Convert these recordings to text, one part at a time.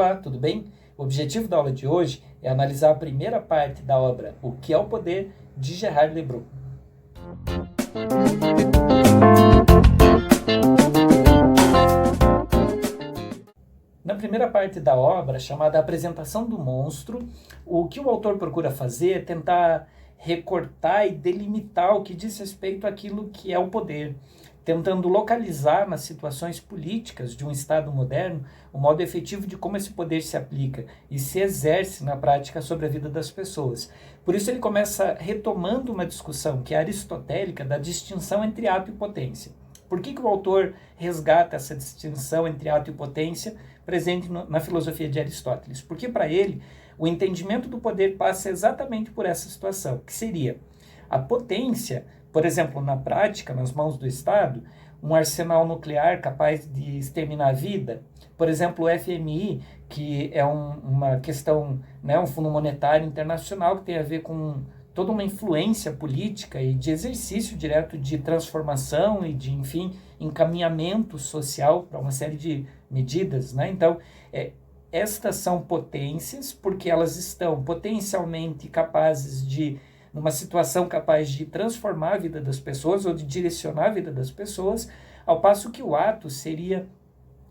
Olá, tudo bem? O objetivo da aula de hoje é analisar a primeira parte da obra O que é o Poder, de Gerard Lebrun. Na primeira parte da obra, chamada Apresentação do Monstro, o que o autor procura fazer é tentar recortar e delimitar o que diz respeito àquilo que é o poder, tentando localizar nas situações políticas de um Estado moderno o modo efetivo de como esse poder se aplica e se exerce na prática sobre a vida das pessoas. Por isso ele começa retomando uma discussão que é aristotélica da distinção entre ato e potência. Por que o autor resgata essa distinção entre ato e potência presente na filosofia de Aristóteles? Porque para ele, o entendimento do poder passa exatamente por essa situação, que seria a potência, por exemplo, na prática, nas mãos do Estado, um arsenal nuclear capaz de exterminar a vida, por exemplo, o FMI, que é uma questão, um Fundo Monetário Internacional que tem a ver com toda uma influência política e de exercício direto de transformação e de, enfim, encaminhamento social para uma série de medidas, Então, estas são potências porque elas estão potencialmente capazes de, numa situação capaz de transformar a vida das pessoas ou de direcionar a vida das pessoas, ao passo que o ato seria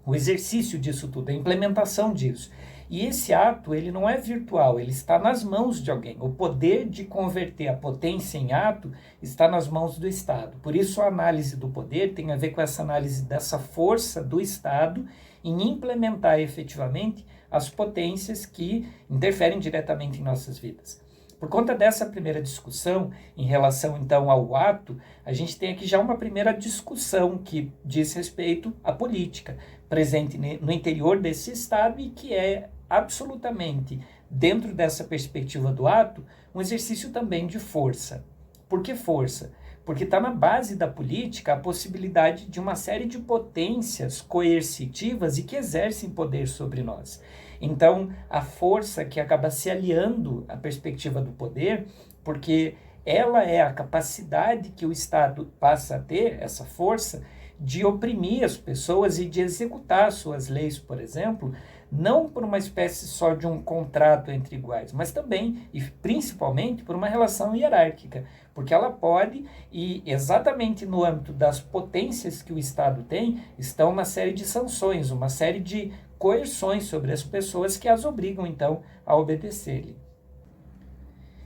o exercício disso tudo, a implementação disso. E esse ato, ele não é virtual, ele está nas mãos de alguém. O poder de converter a potência em ato está nas mãos do Estado. Por isso a análise do poder tem a ver com essa análise dessa força do Estado em implementar efetivamente as potências que interferem diretamente em nossas vidas. Por conta dessa primeira discussão, em relação então ao ato, a gente tem aqui já uma primeira discussão que diz respeito à política, presente no interior desse Estado e que é absolutamente, dentro dessa perspectiva do ato, um exercício também de força. Por que força? Porque está na base da política a possibilidade de uma série de potências coercitivas e que exercem poder sobre nós. Então, a força que acaba se aliando à perspectiva do poder, porque ela é a capacidade que o Estado passa a ter, essa força, de oprimir as pessoas e de executar suas leis, por exemplo, não por uma espécie só de um contrato entre iguais, mas também e principalmente por uma relação hierárquica, porque ela pode, e exatamente no âmbito das potências que o Estado tem, estão uma série de sanções, uma série de coerções sobre as pessoas que as obrigam, então, a obedecer-lhe.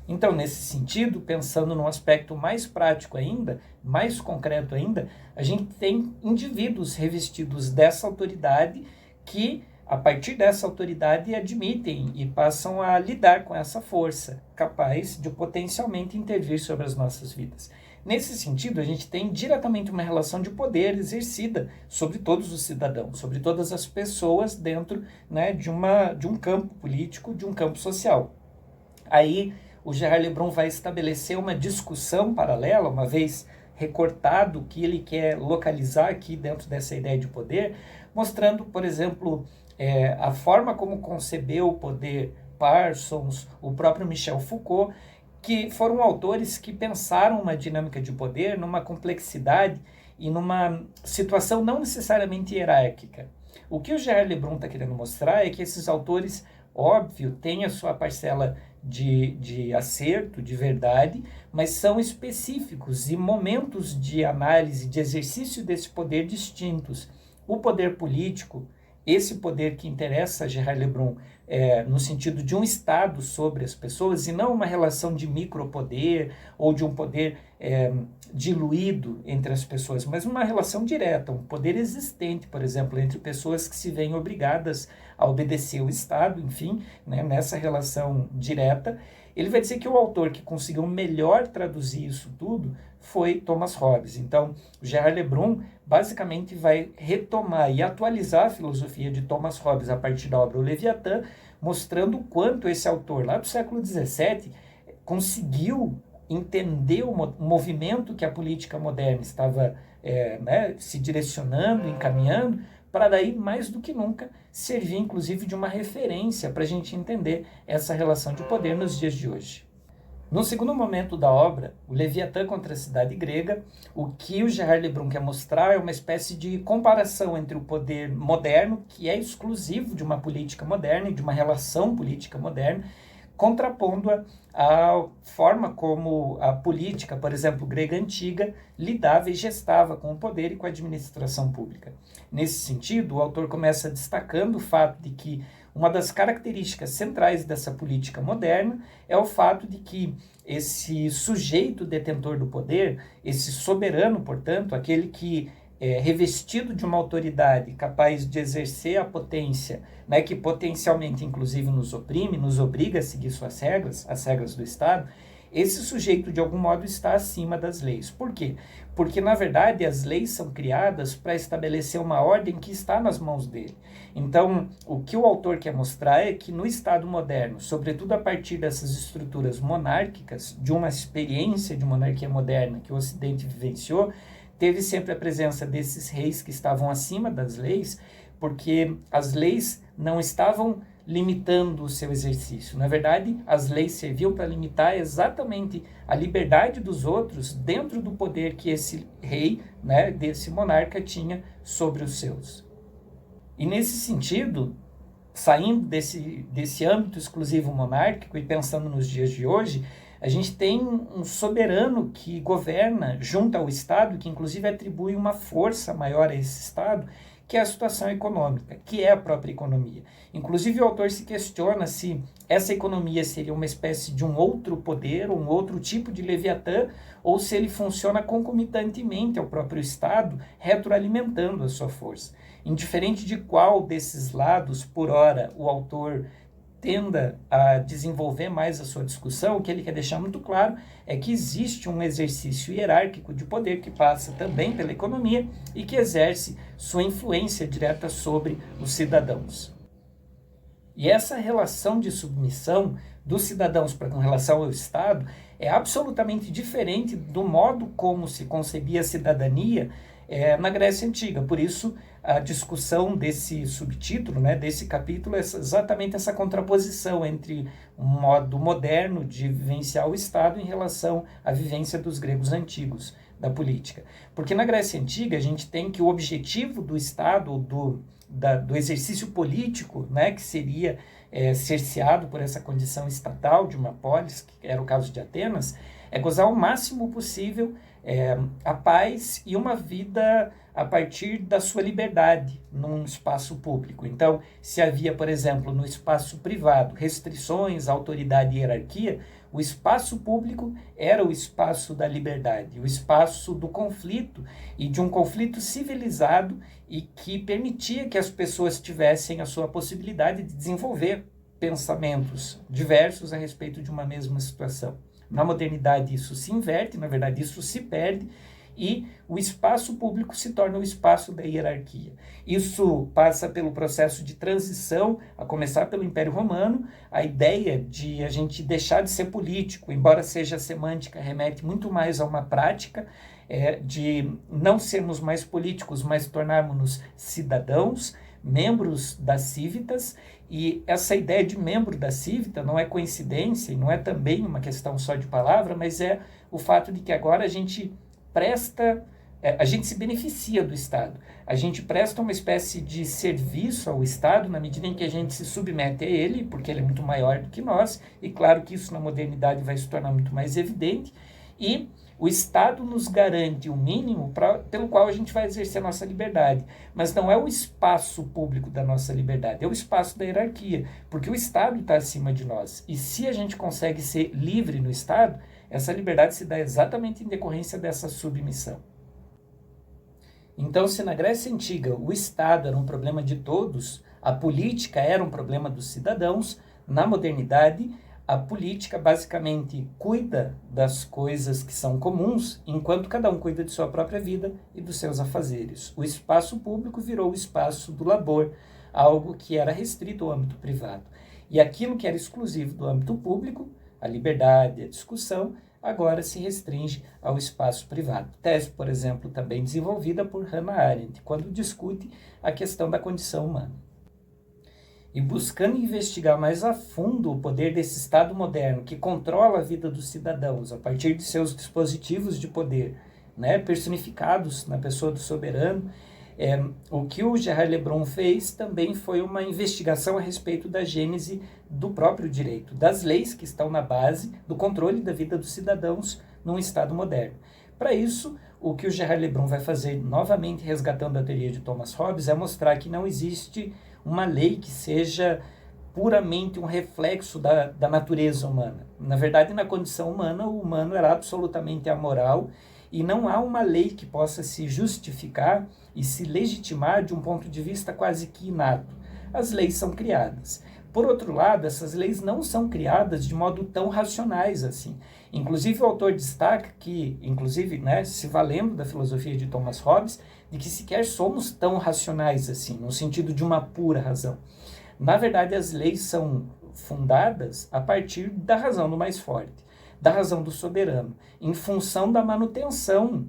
Então, nesse sentido, pensando num aspecto mais prático ainda, mais concreto ainda, a gente tem indivíduos revestidos dessa autoridade que, a partir dessa autoridade, admitem e passam a lidar com essa força, capaz de potencialmente intervir sobre as nossas vidas. Nesse sentido, a gente tem diretamente uma relação de poder exercida sobre todos os cidadãos, sobre todas as pessoas dentro de um campo político, de um campo social. Aí, o Gerard Lebrun vai estabelecer uma discussão paralela, uma vez recortado o que ele quer localizar aqui dentro dessa ideia de poder, mostrando, por exemplo, a forma como concebeu o poder Parsons, o próprio Michel Foucault, que foram autores que pensaram uma dinâmica de poder numa complexidade e numa situação não necessariamente hierárquica. O que o Gerard Lebrun está querendo mostrar é que esses autores, óbvio, têm a sua parcela de acerto, de verdade, mas são específicos e momentos de análise, de exercício desse poder distintos. O poder político, esse poder que interessa a Gerard Lebrun, no sentido de um Estado sobre as pessoas, e não uma relação de micropoder ou de um poder diluído entre as pessoas, mas uma relação direta, um poder existente, por exemplo, entre pessoas que se veem obrigadas a obedecer ao Estado, enfim, nessa relação direta. Ele vai dizer que o autor que conseguiu melhor traduzir isso tudo foi Thomas Hobbes. Então, Gerard Lebrun basicamente vai retomar e atualizar a filosofia de Thomas Hobbes a partir da obra O Leviatã, mostrando o quanto esse autor, lá do século XVII, conseguiu entender o movimento que a política moderna estava se direcionando, encaminhando, para daí, mais do que nunca, servir inclusive de uma referência para a gente entender essa relação de poder nos dias de hoje. No segundo momento da obra, o Leviatã contra a cidade grega, o que o Gerard Lebrun quer mostrar é uma espécie de comparação entre o poder moderno, que é exclusivo de uma política moderna e de uma relação política moderna, contrapondo-a à forma como a política, por exemplo, grega antiga, lidava e gestava com o poder e com a administração pública. Nesse sentido, o autor começa destacando o fato de que uma das características centrais dessa política moderna é o fato de que esse sujeito detentor do poder, esse soberano, portanto, aquele que é revestido de uma autoridade capaz de exercer a potência, né, que potencialmente, inclusive, nos oprime, nos obriga a seguir suas regras, as regras do Estado, esse sujeito, de algum modo, está acima das leis. Por quê? Porque, na verdade, as leis são criadas para estabelecer uma ordem que está nas mãos dele. Então, o que o autor quer mostrar é que no Estado moderno, sobretudo a partir dessas estruturas monárquicas, de uma experiência de monarquia moderna que o Ocidente vivenciou, teve sempre a presença desses reis que estavam acima das leis, porque as leis não estavam limitando o seu exercício. Na verdade, as leis serviam para limitar exatamente a liberdade dos outros dentro do poder que esse rei, né, desse monarca, tinha sobre os seus. E nesse sentido, saindo desse âmbito exclusivo monárquico e pensando nos dias de hoje, a gente tem um soberano que governa junto ao Estado, que inclusive atribui uma força maior a esse Estado, que é a situação econômica, que é a própria economia. Inclusive o autor se questiona se essa economia seria uma espécie de um outro poder, um outro tipo de Leviatã, ou se ele funciona concomitantemente ao próprio Estado, retroalimentando a sua força. Indiferente de qual desses lados, por hora, o autor tenda a desenvolver mais a sua discussão, o que ele quer deixar muito claro é que existe um exercício hierárquico de poder que passa também pela economia e que exerce sua influência direta sobre os cidadãos. E essa relação de submissão dos cidadãos com relação ao Estado é absolutamente diferente do modo como se concebia a cidadania na Grécia Antiga. Por isso, a discussão desse subtítulo, né, desse capítulo, é exatamente essa contraposição entre um modo moderno de vivenciar o Estado em relação à vivência dos gregos antigos da política. Porque na Grécia Antiga a gente tem que o objetivo do Estado, do exercício político, né, que seria cerceado por essa condição estatal de uma polis, que era o caso de Atenas, é gozar o máximo possível a paz e uma vida a partir da sua liberdade num espaço público. Então, se havia, por exemplo, no espaço privado, restrições, autoridade e hierarquia, o espaço público era o espaço da liberdade, o espaço do conflito e de um conflito civilizado e que permitia que as pessoas tivessem a sua possibilidade de desenvolver pensamentos diversos a respeito de uma mesma situação. Na modernidade isso se inverte, na verdade isso se perde, e o espaço público se torna o espaço da hierarquia. Isso passa pelo processo de transição, a começar pelo Império Romano, a ideia de a gente deixar de ser político, embora seja semântica, remete muito mais a uma prática de não sermos mais políticos, mas tornarmos-nos cidadãos, membros das cívitas, e essa ideia de membro da cívita não é coincidência, e não é também uma questão só de palavra, mas é o fato de que agora a gente a gente se beneficia do Estado, a gente presta uma espécie de serviço ao Estado na medida em que a gente se submete a ele, porque ele é muito maior do que nós, e claro que isso na modernidade vai se tornar muito mais evidente, e o Estado nos garante o mínimo pelo qual a gente vai exercer a nossa liberdade, mas não é o espaço público da nossa liberdade, é o espaço da hierarquia, porque o Estado está acima de nós, e se a gente consegue ser livre no Estado, essa liberdade se dá exatamente em decorrência dessa submissão. Então, se na Grécia Antiga o Estado era um problema de todos, a política era um problema dos cidadãos, na modernidade a política basicamente cuida das coisas que são comuns, enquanto cada um cuida de sua própria vida e dos seus afazeres. O espaço público virou o espaço do labor, algo que era restrito ao âmbito privado. E aquilo que era exclusivo do âmbito público, a liberdade, a discussão, agora se restringe ao espaço privado. Tese, por exemplo, também desenvolvida por Hannah Arendt, quando discute a questão da condição humana. e buscando investigar mais a fundo o poder desse Estado moderno que controla a vida dos cidadãos a partir de seus dispositivos de poder, né, personificados na pessoa do soberano, o que o Gerard Lebrun fez também foi uma investigação a respeito da gênese do próprio direito, das leis que estão na base do controle da vida dos cidadãos num Estado moderno. Para isso, o que o Gerard Lebrun vai fazer, novamente resgatando a teoria de Thomas Hobbes, é mostrar que não existe uma lei que seja puramente um reflexo da natureza humana. Na verdade, na condição humana, o humano era absolutamente amoral e não há uma lei que possa se justificar e se legitimar de um ponto de vista quase que inato. As leis são criadas. Por outro lado, essas leis não são criadas de modo tão racionais assim. Inclusive, o autor destaca que, inclusive, né, se valendo da filosofia de Thomas Hobbes, de que sequer somos tão racionais assim, no sentido de uma pura razão. Na verdade, as leis são fundadas a partir da razão do mais forte, da razão do soberano, em função da manutenção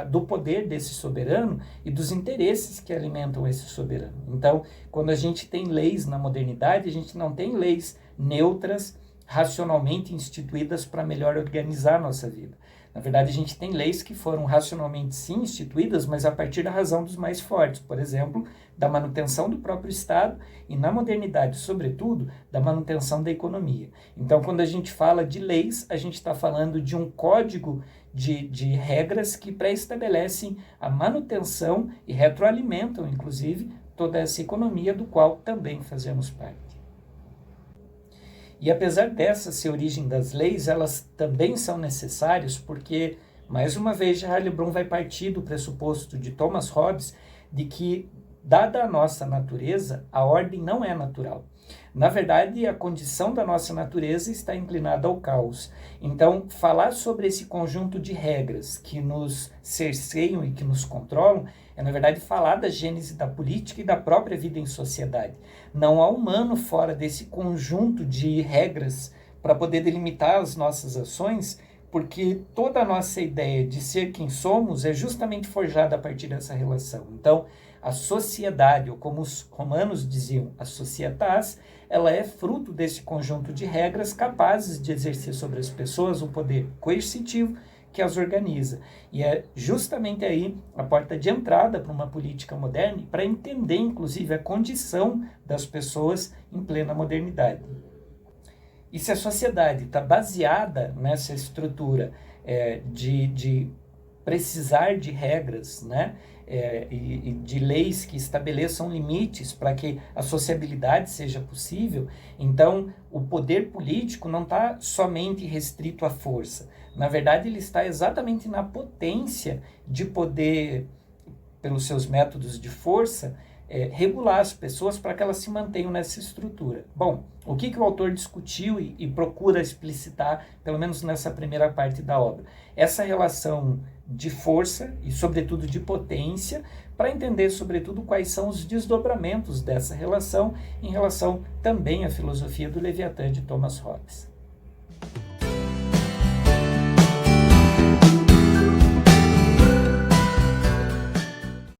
do poder desse soberano e dos interesses que alimentam esse soberano. Então, quando a gente tem leis na modernidade, a gente não tem leis neutras, racionalmente instituídas para melhor organizar a nossa vida. Na verdade, a gente tem leis que foram racionalmente sim instituídas, mas a partir da razão dos mais fortes, por exemplo, da manutenção do próprio Estado e, na modernidade, sobretudo, da manutenção da economia. Então, quando a gente fala de leis, a gente está falando de um código de regras que pré-estabelecem a manutenção e retroalimentam, inclusive, toda essa economia do qual também fazemos parte. E apesar dessa ser a origem das leis, elas também são necessárias porque, mais uma vez, Gerard Lebrun vai partir do pressuposto de Thomas Hobbes de que, dada a nossa natureza, a ordem não é natural. Na verdade, a condição da nossa natureza está inclinada ao caos. Então, falar sobre esse conjunto de regras que nos cerceiam e que nos controlam é, na verdade, falar da gênese da política e da própria vida em sociedade. Não há humano fora desse conjunto de regras para poder delimitar as nossas ações, porque toda a nossa ideia de ser quem somos é justamente forjada a partir dessa relação. Então, a sociedade, ou como os romanos diziam, a societas, ela é fruto desse conjunto de regras capazes de exercer sobre as pessoas um poder coercitivo que as organiza. E é justamente aí a porta de entrada para uma política moderna, para entender, inclusive, a condição das pessoas em plena modernidade. E se a sociedade está baseada nessa estrutura de precisar de regras, né, e de leis que estabeleçam limites para que a sociabilidade seja possível, então o poder político não está somente restrito à força. Na verdade, ele está exatamente na potência de poder, pelos seus métodos de força, regular as pessoas para que elas se mantenham nessa estrutura. Bom, o que o autor discutiu e procura explicitar, pelo menos nessa primeira parte da obra? Essa relação de força e, sobretudo, de potência, para entender, sobretudo, quais são os desdobramentos dessa relação em relação também à filosofia do Leviatã de Thomas Hobbes.